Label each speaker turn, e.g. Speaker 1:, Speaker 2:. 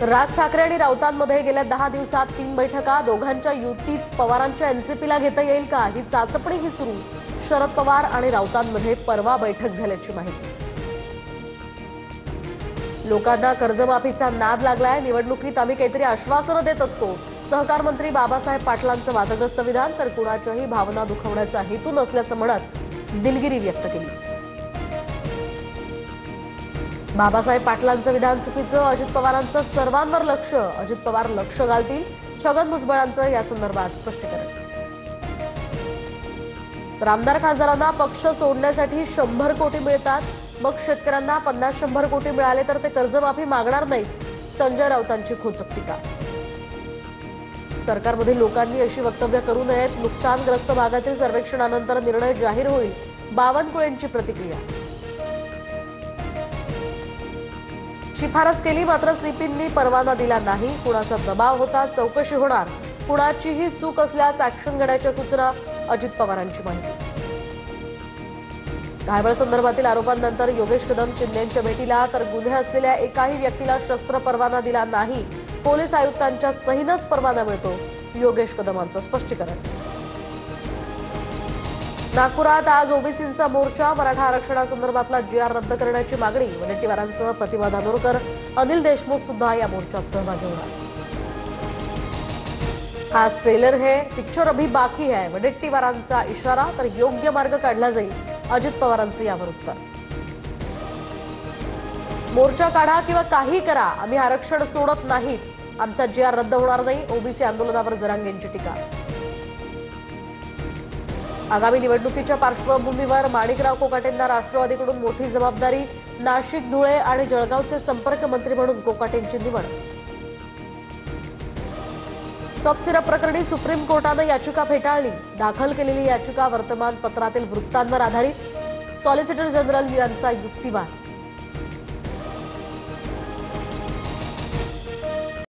Speaker 1: राज ठाकरे आणि राऊतांमध्ये गेल्या 10 दिवसात 3 बैठका. दोघांच्या युतीत पवारांच्या एनसीपीला घेता येईल का ही चाचपणीही सुरू. शरद पवार आणि राऊतांमध्ये परवा बैठक झाल्याची माहिती. लोकांना कर्जमाफीचा नाद लागलाय. निवडणुकीत आम्ही काहीतरी आश्वासनं देत असतो. सहकार मंत्री बाबासाहेब पाटलांचं वादग्रस्त विधान. तर कुणाच्याही भावना दुखवण्याचा हेतू नसल्याचं म्हणत दिलगिरी व्यक्त केली. बाबासाहेब पाटलांचं विधान चुकीचं. अजित पवारांचं सर्वांवर लक्ष. अजित पवार लक्ष घालतील. छगन भुजबळांचं या संदर्भात स्पष्टीकरण. तर आमदार खासदारांना पक्ष सोडण्यासाठी 100 कोटी मिळतात. मग शेतकऱ्यांना 50-100 कोटी मिळाले तर ते कर्जमाफी मागणार नाहीत. संजय राऊतांची खोचक टीका. सरकारमधील लोकांनी अशी वक्तव्य करू नयेत. नुकसानग्रस्त भागातील सर्वेक्षणानंतर निर्णय जाहीर होईल. बावनकुळेंची प्रतिक्रिया. शिफारस केली मात्र सीपींनी परवाना दिला नाही. कुणाचा दबाव होता चौकशी होणार. कुणाचीही चूक असल्यास ऍक्शन घेण्याच्या सूचना. अजित पवारांची माहिती. घायबळ संदर्भातील आरोपांनंतर योगेश कदम शिंदेंच्या भेटीला. तर गुन्हे असलेल्या एकाही व्यक्तीला शस्त्र परवाना दिला नाही. पोलीस आयुक्तांच्या सहीनंच परवाना मिळतो. योगेश कदमांचं स्पष्टीकरण. नागपुरात आज ओबीसींचा मोर्चा. मराठा आरक्षणासंदर्भातला जीआर रद्द करण्याची मागणी. वडेट्टीवारांसह प्रतिभा धानोरकर, अनिल देशमुख सुद्धा या मोर्चात सहभागी होणार. आज ट्रेलर है, पिक्चर अभी बाकी है. वडेट्टीवारांचा इशारा. तर योग्य मार्ग काढला जाईल. अजित पवारांचं यावर उत्तर. मोर्चा काढा किंवा काही करा, आम्ही आरक्षण सोडत नाहीत. आमचा जीआर रद्द होणार नाही. ओबीसी आंदोलनावर जरांगेंची टीका. आगामी निवडणुकीच्या पार्श्वभूमीवर माणिकराव कोकाटेंना राष्ट्रवादीकडून मोठी जबाबदारी. नाशिक, धुळे आणि जळगावचे संपर्क मंत्री म्हणून कोकाटेंची निवड. कफ सिरप प्रकरणी सुप्रीम कोर्टानं याचिका फेटाळली. दाखल केलेली याचिका वर्तमानपत्रातील वृत्तांवर आधारित. सॉलिसिटर जनरल यांचा युक्तिवाद.